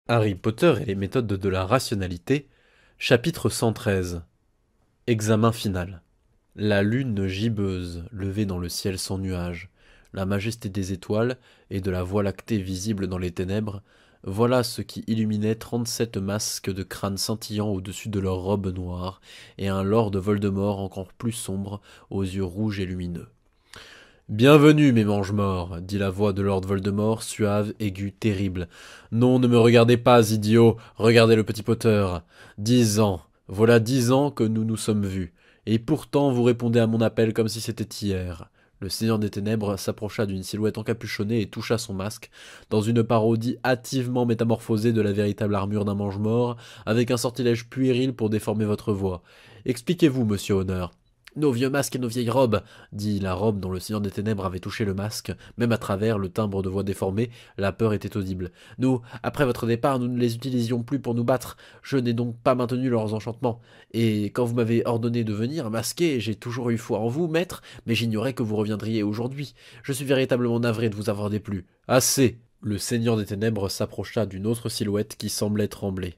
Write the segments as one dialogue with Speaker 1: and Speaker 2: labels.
Speaker 1: Harry Potter et les méthodes de la rationalité, chapitre 113. Examen final. La lune gibbeuse, levée dans le ciel sans nuages, la majesté des étoiles et de la voie lactée visible dans les ténèbres, voilà ce qui illuminait 37 masques de crânes scintillants au-dessus de leurs robes noires, et un lord Voldemort encore plus sombre, aux yeux rouges et lumineux. Bienvenue, mes mange-morts, dit la voix de Lord Voldemort, suave, aiguë, terrible. Non, ne me regardez pas, idiot, regardez le petit Potter. 10 ans, voilà 10 ans que nous nous sommes vus. Et pourtant vous répondez à mon appel comme si c'était hier. Le Seigneur des Ténèbres s'approcha d'une silhouette encapuchonnée et toucha son masque, dans une parodie hâtivement métamorphosée de la véritable armure d'un mange-mort, avec un sortilège puéril pour déformer votre voix. Expliquez-vous, monsieur Honneur. Nos vieux masques et nos vieilles robes, dit la robe dont le Seigneur des Ténèbres avait touché le masque, même à travers le timbre de voix déformé, la peur était audible. Nous, après votre départ, nous ne les utilisions plus pour nous battre. Je n'ai donc pas maintenu leurs enchantements. Et quand vous m'avez ordonné de venir, masqué, j'ai toujours eu foi en vous, maître, mais j'ignorais que vous reviendriez aujourd'hui. Je suis véritablement navré de vous avoir déplu. Assez. Le Seigneur des Ténèbres s'approcha d'une autre silhouette qui semblait trembler.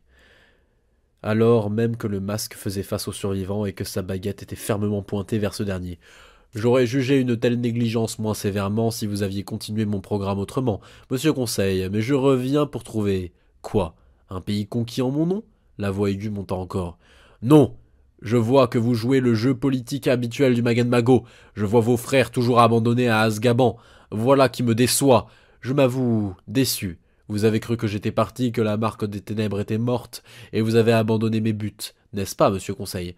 Speaker 1: Alors même que le masque faisait face au survivant et que sa baguette était fermement pointée vers ce dernier. J'aurais jugé une telle négligence moins sévèrement si vous aviez continué mon programme autrement, monsieur Conseil, mais je reviens pour trouver... Quoi? Un pays conquis en mon nom? La voix aiguë monta encore. Non! Je vois que vous jouez le jeu politique habituel du Magan-Mago. Je vois vos frères toujours abandonnés à Azkaban. Voilà qui me déçoit. Je m'avoue déçu. Vous avez cru que j'étais parti, que la marque des ténèbres était morte, et vous avez abandonné mes buts, n'est-ce pas, monsieur Conseil?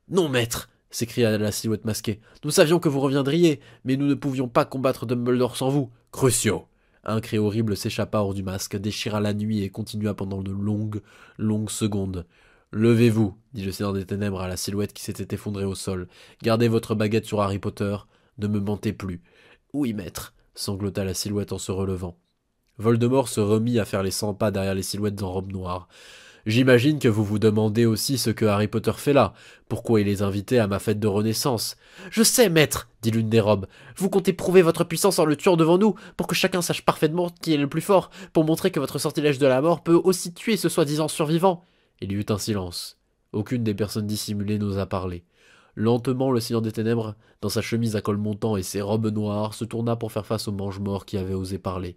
Speaker 1: Non, maître, s'écria la silhouette masquée. Nous savions que vous reviendriez, mais nous ne pouvions pas combattre Dumbledore sans vous. Crucio! Un cri horrible s'échappa hors du masque, déchira la nuit et continua pendant de longues, longues secondes. Levez-vous, dit le Seigneur des Ténèbres à la silhouette qui s'était effondrée au sol. Gardez votre baguette sur Harry Potter. Ne me mentez plus. Oui, maître, sanglota la silhouette en se relevant. Voldemort se remit à faire les 100 pas derrière les silhouettes en robe noire. J'imagine que vous vous demandez aussi ce que Harry Potter fait là. Pourquoi il est invité à ma fête de renaissance? Je sais, maître, dit l'une des robes. Vous comptez prouver votre puissance en le tuant devant nous, pour que chacun sache parfaitement qui est le plus fort, pour montrer que votre sortilège de la mort peut aussi tuer ce soi-disant survivant. Il y eut un silence. Aucune des personnes dissimulées n'osa parler. Lentement, le Seigneur des Ténèbres, dans sa chemise à col montant et ses robes noires, se tourna pour faire face au mange-mort qui avait osé parler.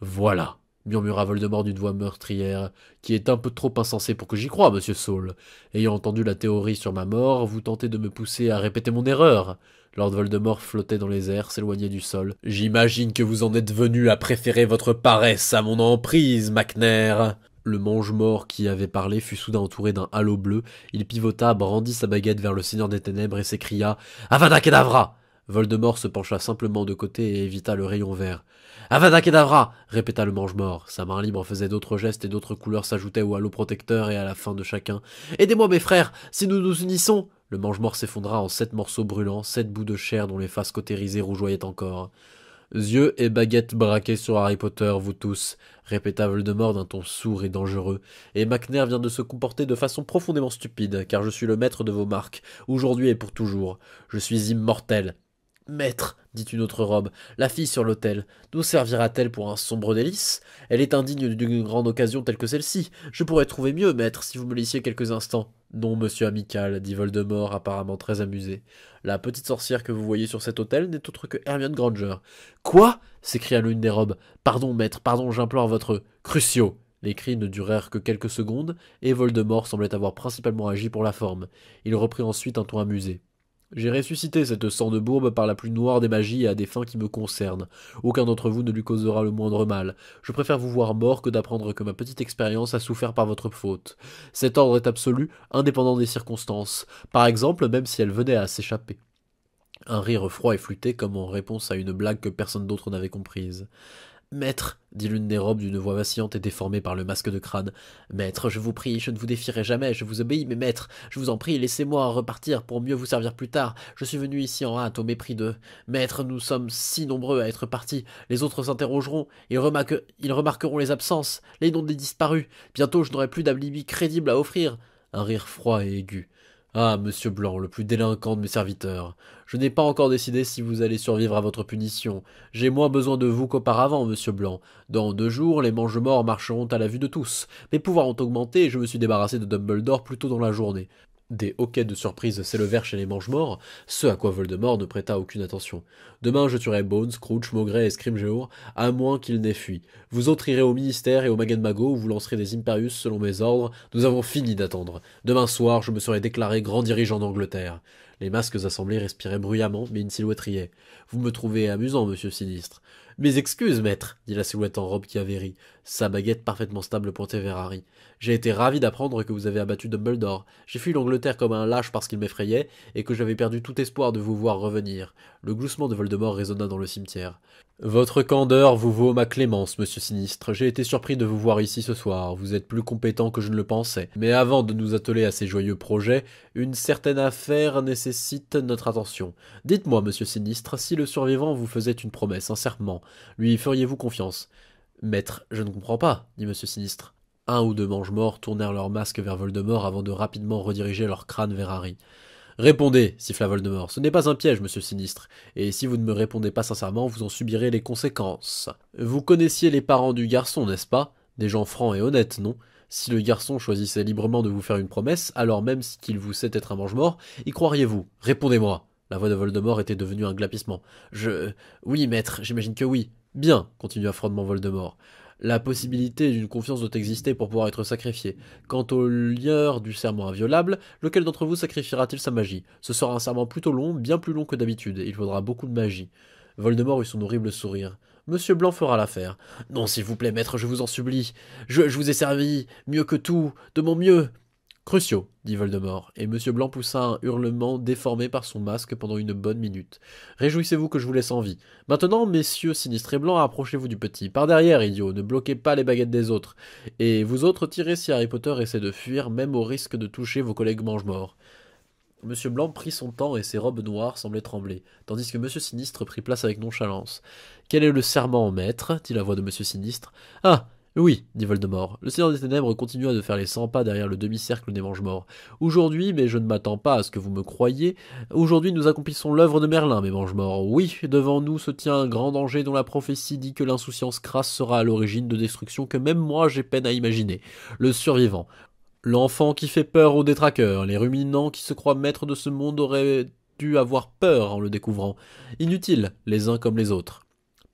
Speaker 1: Voilà, murmura Voldemort d'une voix meurtrière, qui est un peu trop insensé pour que j'y croie, monsieur Saul. Ayant entendu la théorie sur ma mort, vous tentez de me pousser à répéter mon erreur. Lord Voldemort flottait dans les airs, s'éloignait du sol. J'imagine que vous en êtes venu à préférer votre paresse à mon emprise, McNair. Le mange-mort qui avait parlé fut soudain entouré d'un halo bleu. Il pivota, brandit sa baguette vers le Seigneur des Ténèbres et s'écria « Avada Kedavra !» Voldemort se pencha simplement de côté et évita le rayon vert. Avada Kedavra répéta le mange-mort. Sa main libre faisait d'autres gestes et d'autres couleurs s'ajoutaient au halo protecteur et à la fin de chacun. Aidez-moi, mes frères, si nous nous unissons. Le mange-mort s'effondra en 7 morceaux brûlants, 7 bouts de chair dont les faces cautérisées rougeoyaient encore. Yeux et baguettes braqués sur Harry Potter, vous tous, répéta Voldemort d'un ton sourd et dangereux, et McNair vient de se comporter de façon profondément stupide, car je suis le maître de vos marques, aujourd'hui et pour toujours. Je suis immortel. Maître, dit une autre robe, la fille sur l'autel, nous servira-t-elle pour un sombre délice? Elle est indigne d'une grande occasion telle que celle-ci. Je pourrais trouver mieux, maître, si vous me laissiez quelques instants. Non, monsieur amical, dit Voldemort, apparemment très amusé. La petite sorcière que vous voyez sur cet autel n'est autre que Hermione Granger. Quoi? S'écria l'une des robes. Pardon, maître, pardon, j'implore votre... Crucio! Les cris ne durèrent que quelques secondes, et Voldemort semblait avoir principalement agi pour la forme. Il reprit ensuite un ton amusé. J'ai ressuscité cette sang de bourbe par la plus noire des magies et à des fins qui me concernent. Aucun d'entre vous ne lui causera le moindre mal. Je préfère vous voir mort que d'apprendre que ma petite expérience a souffert par votre faute. Cet ordre est absolu, indépendant des circonstances. Par exemple, même si elle venait à s'échapper. Un rire froid et flûté comme en réponse à une blague que personne d'autre n'avait comprise. Maître, dit l'une des robes d'une voix vacillante et déformée par le masque de crâne. Maître, je vous prie, je ne vous défierai jamais, je vous obéis, mais maître, je vous en prie, laissez-moi repartir pour mieux vous servir plus tard. Je suis venu ici en hâte, au mépris d'eux. Maître, nous sommes si nombreux à être partis. Les autres s'interrogeront, ils remarqueront les absences, les noms des disparus. Bientôt, je n'aurai plus d'alibi crédible à offrir. Un rire froid et aigu. Ah, monsieur Blanc, le plus délinquant de mes serviteurs. Je n'ai pas encore décidé si vous allez survivre à votre punition. J'ai moins besoin de vous qu'auparavant, monsieur Blanc. Dans 2 jours, les mange-morts marcheront à la vue de tous. Mes pouvoirs ont augmenté et je me suis débarrassé de Dumbledore plus tôt dans la journée. Des hoquets de surprise s'élevèrent chez les mange-morts, ce à quoi Voldemort ne prêta aucune attention. Demain je tuerai Bones, Scrooge, Maugret et Scrimgeour, à moins qu'ils n'aient fui. Vous autres irez au ministère et au Mago où vous lancerez des Imperius selon mes ordres. Nous avons fini d'attendre. Demain soir, je me serai déclaré grand dirigeant d'Angleterre. Les masques assemblés respiraient bruyamment, mais une silhouette riait. Vous me trouvez amusant, monsieur Sinistre. Mes excuses, maître, dit la silhouette en robe qui avait ri, sa baguette parfaitement stable pointée vers Harry. J'ai été ravi d'apprendre que vous avez abattu Dumbledore. J'ai fui l'Angleterre comme un lâche parce qu'il m'effrayait, et que j'avais perdu tout espoir de vous voir revenir. Le gloussement de Voldemort résonna dans le cimetière. Votre candeur vous vaut ma clémence, monsieur Sinistre. J'ai été surpris de vous voir ici ce soir. Vous êtes plus compétent que je ne le pensais. Mais avant de nous atteler à ces joyeux projets, une certaine affaire nécessite notre attention. Dites-moi, monsieur Sinistre, si le survivant vous faisait une promesse, un serment, lui feriez-vous confiance? Maître, je ne comprends pas, dit monsieur Sinistre. Un ou deux mange-morts tournèrent leur masque vers Voldemort avant de rapidement rediriger leur crâne vers Harry. Répondez, siffla Voldemort. Ce n'est pas un piège, monsieur Sinistre, et si vous ne me répondez pas sincèrement, vous en subirez les conséquences. Vous connaissiez les parents du garçon, n'est-ce pas? Des gens francs et honnêtes, non? Si le garçon choisissait librement de vous faire une promesse, alors même qu'il vous sait être un mange-mort, y croiriez-vous? Répondez-moi. La voix de Voldemort était devenue un glapissement. Oui, maître, j'imagine que oui. Bien, continua froidement Voldemort. La possibilité d'une confiance doit exister pour pouvoir être sacrifié. Quant au lieur du serment inviolable, lequel d'entre vous sacrifiera-t-il sa magie? Ce sera un serment plutôt long, bien plus long que d'habitude, et il faudra beaucoup de magie. Voldemort eut son horrible sourire. Monsieur Blanc fera l'affaire. Non, s'il vous plaît, maître, je vous en supplie. Je vous ai servi, mieux que tout, de mon mieux. Crucio, dit Voldemort, et Monsieur Blanc poussa un hurlement déformé par son masque pendant une bonne minute. Réjouissez-vous que je vous laisse en vie. Maintenant, messieurs sinistres et blancs, approchez-vous du petit. Par derrière, idiot, ne bloquez pas les baguettes des autres. Et vous autres, tirez si Harry Potter essaie de fuir, même au risque de toucher vos collègues mange-morts. Monsieur Blanc prit son temps et ses robes noires semblaient trembler, tandis que Monsieur Sinistre prit place avec nonchalance. Quel est le serment, maître? Dit la voix de Monsieur Sinistre. Ah! Oui, dit Voldemort. Le Seigneur des Ténèbres continua de faire les 100 pas derrière le demi-cercle des mange-morts. Aujourd'hui, mais je ne m'attends pas à ce que vous me croyiez, aujourd'hui nous accomplissons l'œuvre de Merlin, mes mange-morts. Oui, devant nous se tient un grand danger dont la prophétie dit que l'insouciance crasse sera à l'origine de destruction que même moi j'ai peine à imaginer. Le survivant. L'enfant qui fait peur aux détraqueurs, les ruminants qui se croient maîtres de ce monde auraient dû avoir peur en le découvrant. Inutile, les uns comme les autres.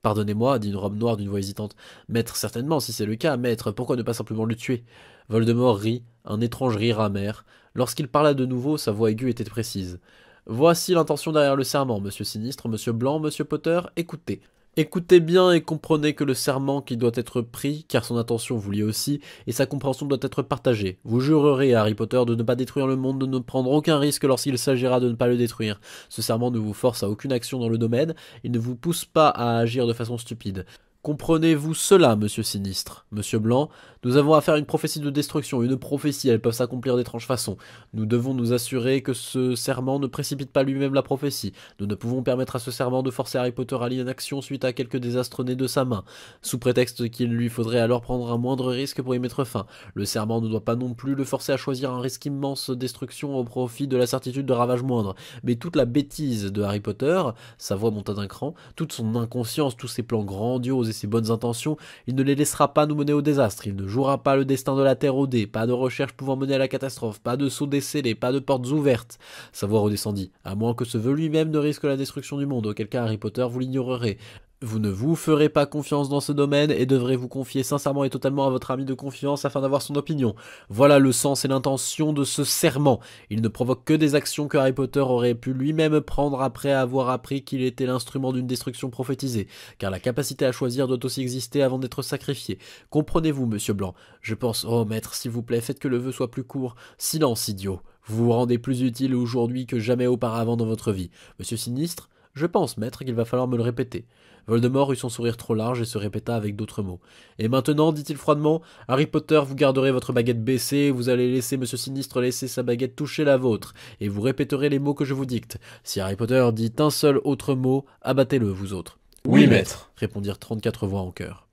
Speaker 1: Pardonnez-moi, dit une robe noire d'une voix hésitante. Maître, certainement, si c'est le cas, maître, pourquoi ne pas simplement le tuer? Voldemort rit, un étrange rire amer. Lorsqu'il parla de nouveau, sa voix aiguë était précise. Voici l'intention derrière le serment, monsieur Sinistre, monsieur Blanc, monsieur Potter, écoutez. Écoutez bien et comprenez que le serment qui doit être pris, car son intention vous lie aussi, et sa compréhension doit être partagée. Vous jurerez à Harry Potter de ne pas détruire le monde, de ne prendre aucun risque lorsqu'il s'agira de ne pas le détruire. Ce serment ne vous force à aucune action dans le domaine, il ne vous pousse pas à agir de façon stupide. Comprenez-vous cela, monsieur Sinistre? Monsieur Blanc, nous avons affaire à une prophétie de destruction. Une prophétie, elles peuvent s'accomplir d'étranges façons. Nous devons nous assurer que ce serment ne précipite pas lui-même la prophétie. Nous ne pouvons permettre à ce serment de forcer Harry Potter à l'inaction suite à quelque désastre né de sa main, sous prétexte qu'il lui faudrait alors prendre un moindre risque pour y mettre fin. Le serment ne doit pas non plus le forcer à choisir un risque immense de destruction au profit de la certitude de ravage moindre. Mais toute la bêtise de Harry Potter, sa voix monta d'un cran, toute son inconscience, tous ses plans grandioses et ses bonnes intentions, il ne les laissera pas nous mener au désastre, il ne jouera pas le destin de la Terre au dé, pas de recherche pouvant mener à la catastrophe, pas de sauts décellés, pas de portes ouvertes. Sa voix redescendit, à moins que ce vœu lui-même ne risque la destruction du monde, auquel cas Harry Potter vous l'ignorerez. Vous ne vous ferez pas confiance dans ce domaine et devrez vous confier sincèrement et totalement à votre ami de confiance afin d'avoir son opinion. Voilà le sens et l'intention de ce serment. Il ne provoque que des actions que Harry Potter aurait pu lui-même prendre après avoir appris qu'il était l'instrument d'une destruction prophétisée, car la capacité à choisir doit aussi exister avant d'être sacrifié. Comprenez-vous, monsieur Blanc? Je pense... Oh, maître, s'il vous plaît, faites que le vœu soit plus court. Silence, idiot. Vous vous rendez plus utile aujourd'hui que jamais auparavant dans votre vie. Monsieur Sinistre? Je pense, maître, qu'il va falloir me le répéter. Voldemort eut son sourire trop large et se répéta avec d'autres mots. Et maintenant, dit-il froidement, Harry Potter, vous garderez votre baguette baissée, vous allez laisser Monsieur Sinistre laisser sa baguette toucher la vôtre, et vous répéterez les mots que je vous dicte. Si Harry Potter dit un seul autre mot, abattez-le, vous autres.
Speaker 2: Oui, maître,
Speaker 1: répondirent 34 voix en chœur.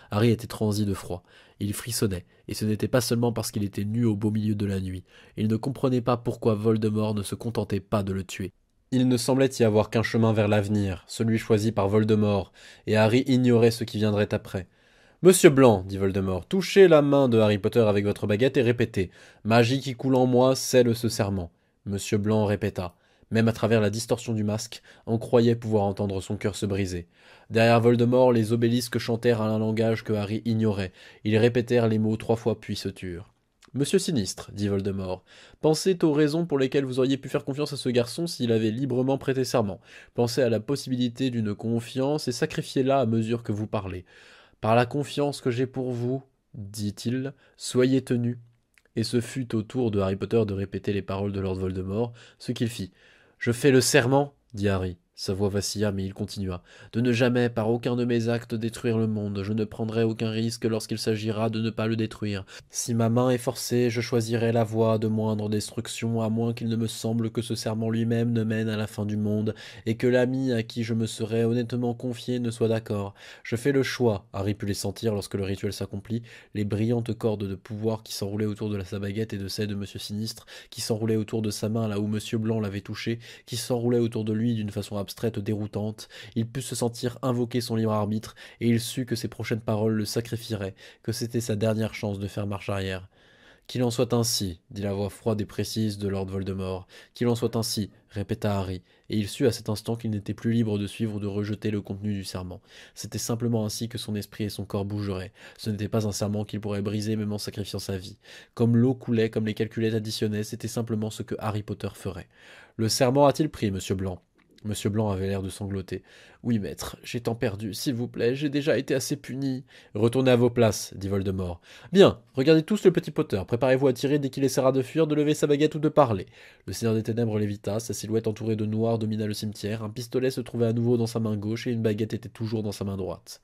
Speaker 1: Harry était transi de froid. Il frissonnait, et ce n'était pas seulement parce qu'il était nu au beau milieu de la nuit. Il ne comprenait pas pourquoi Voldemort ne se contentait pas de le tuer. Il ne semblait y avoir qu'un chemin vers l'avenir, celui choisi par Voldemort, et Harry ignorait ce qui viendrait après. Monsieur Blanc, dit Voldemort, touchez la main de Harry Potter avec votre baguette et répétez. Magie qui coule en moi scelle ce serment. Monsieur Blanc répéta. Même à travers la distorsion du masque, on croyait pouvoir entendre son cœur se briser. Derrière Voldemort, les obélisques chantèrent un langage que Harry ignorait. Ils répétèrent les mots 3 fois puis se turent. Monsieur Sinistre, dit Voldemort, pensez aux raisons pour lesquelles vous auriez pu faire confiance à ce garçon s'il avait librement prêté serment. Pensez à la possibilité d'une confiance et sacrifiez-la à mesure que vous parlez. Par la confiance que j'ai pour vous, dit-il, soyez tenu. Et ce fut au tour de Harry Potter de répéter les paroles de Lord Voldemort, ce qu'il fit. Je fais le serment, dit Harry. Sa voix vacilla, mais il continua. De ne jamais, par aucun de mes actes, détruire le monde. Je ne prendrai aucun risque lorsqu'il s'agira de ne pas le détruire. Si ma main est forcée, je choisirai la voie de moindre destruction, à moins qu'il ne me semble que ce serment lui-même ne mène à la fin du monde, et que l'ami à qui je me serais honnêtement confié ne soit d'accord. Je fais le choix. Harry put les sentir lorsque le rituel s'accomplit, les brillantes cordes de pouvoir qui s'enroulaient autour de sa baguette et de celle de Monsieur Sinistre, qui s'enroulaient autour de sa main là où Monsieur Blanc l'avait touché, qui s'enroulaient autour de lui d'une façon abstraite déroutante. Il put se sentir invoquer son libre arbitre, et il sut que ses prochaines paroles le sacrifieraient, que c'était sa dernière chance de faire marche arrière. Qu'il en soit ainsi, dit la voix froide et précise de Lord Voldemort. Qu'il en soit ainsi, répéta Harry, et il sut à cet instant qu'il n'était plus libre de suivre ou de rejeter le contenu du serment. C'était simplement ainsi que son esprit et son corps bougeraient. Ce n'était pas un serment qu'il pourrait briser même en sacrifiant sa vie. Comme l'eau coulait, comme les calculettes additionnaient, c'était simplement ce que Harry Potter ferait. Le serment a-t-il pris, Monsieur Blanc ? Monsieur Blanc avait l'air de sangloter. Oui, maître, j'ai tant perdu, s'il vous plaît, j'ai déjà été assez puni. Retournez à vos places, dit Voldemort. Bien, regardez tous le petit Potter, préparez-vous à tirer dès qu'il essaiera de fuir, de lever sa baguette ou de parler. Le Seigneur des Ténèbres lévita, sa silhouette entourée de noir domina le cimetière, un pistolet se trouvait à nouveau dans sa main gauche et une baguette était toujours dans sa main droite.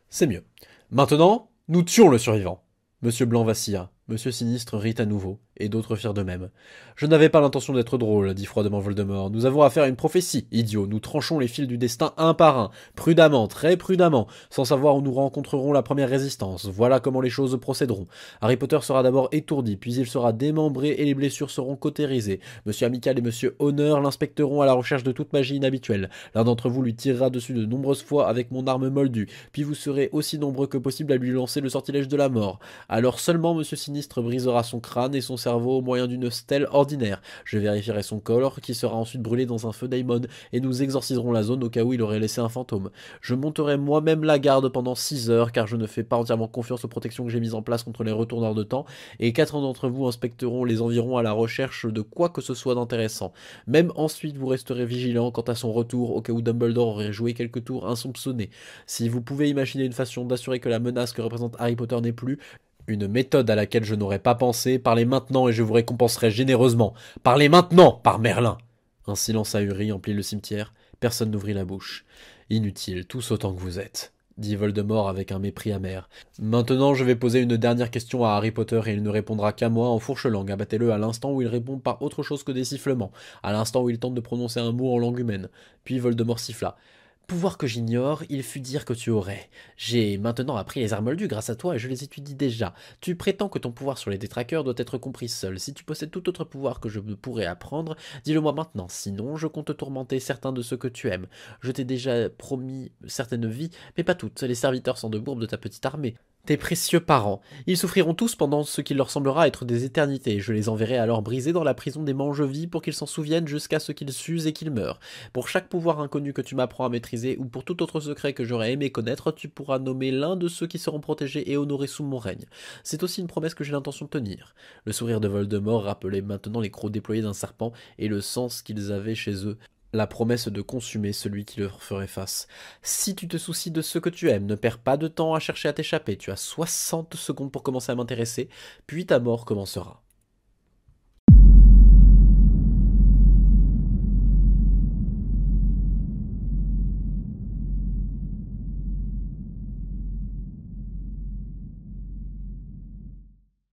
Speaker 1: C'est mieux. Maintenant, nous tuons le survivant. Monsieur Blanc vacilla. Monsieur Sinistre rit à nouveau, et d'autres firent de même. Je n'avais pas l'intention d'être drôle, dit froidement Voldemort. Nous avons affaire à une prophétie, idiot. Nous tranchons les fils du destin un par un, prudemment, très prudemment, sans savoir où nous rencontrerons la première résistance. Voilà comment les choses procéderont. Harry Potter sera d'abord étourdi, puis il sera démembré et les blessures seront cautérisées. Monsieur Amical et Monsieur Honneur l'inspecteront à la recherche de toute magie inhabituelle. L'un d'entre vous lui tirera dessus de nombreuses fois avec mon arme moldue, puis vous serez aussi nombreux que possible à lui lancer le sortilège de la mort. Alors seulement Monsieur Sinistre brisera son crâne et son cerveau au moyen d'une stèle ordinaire. Je vérifierai son corps, qui sera ensuite brûlé dans un feu daimon, et nous exorciserons la zone au cas où il aurait laissé un fantôme. Je monterai moi-même la garde pendant 6 heures, car je ne fais pas entièrement confiance aux protections que j'ai mises en place contre les retourneurs de temps, et 4 d'entre vous inspecteront les environs à la recherche de quoi que ce soit d'intéressant. Même ensuite, vous resterez vigilants quant à son retour, au cas où Dumbledore aurait joué quelques tours insoupçonnés. Si vous pouvez imaginer une façon d'assurer que la menace que représente Harry Potter n'est plus, une méthode à laquelle je n'aurais pas pensé, parlez maintenant et je vous récompenserai généreusement. Parlez maintenant, par Merlin. Un silence ahuri emplit le cimetière, personne n'ouvrit la bouche. Inutile, tous autant que vous êtes, dit Voldemort avec un mépris amer. Maintenant je vais poser une dernière question à Harry Potter et il ne répondra qu'à moi en fourche-langue. Abattez-le à l'instant où il répond par autre chose que des sifflements, à l'instant où il tente de prononcer un mot en langue humaine. Puis Voldemort siffla. Pouvoir que j'ignore, il fut dire que tu aurais. J'ai maintenant appris les arts moldus grâce à toi et je les étudie déjà. Tu prétends que ton pouvoir sur les détraqueurs doit être compris seul. Si tu possèdes tout autre pouvoir que je pourrais apprendre, dis-le-moi maintenant. Sinon, je compte tourmenter certains de ceux que tu aimes. Je t'ai déjà promis certaines vies, mais pas toutes. Les serviteurs sans de bourbe de ta petite armée. Tes précieux parents. Ils souffriront tous pendant ce qui leur semblera être des éternités. Je les enverrai alors brisés dans la prison des mange-vies pour qu'ils s'en souviennent jusqu'à ce qu'ils s'usent et qu'ils meurent. Pour chaque pouvoir inconnu que tu m'apprends à maîtriser ou pour tout autre secret que j'aurais aimé connaître, tu pourras nommer l'un de ceux qui seront protégés et honorés sous mon règne. C'est aussi une promesse que j'ai l'intention de tenir. Le sourire de Voldemort rappelait maintenant les crocs déployés d'un serpent et le sens qu'ils avaient chez eux. La promesse de consumer celui qui leur ferait face. Si tu te soucies de ce que tu aimes, ne perds pas de temps à chercher à t'échapper. Tu as 60 secondes pour commencer à m'intéresser, puis ta mort commencera.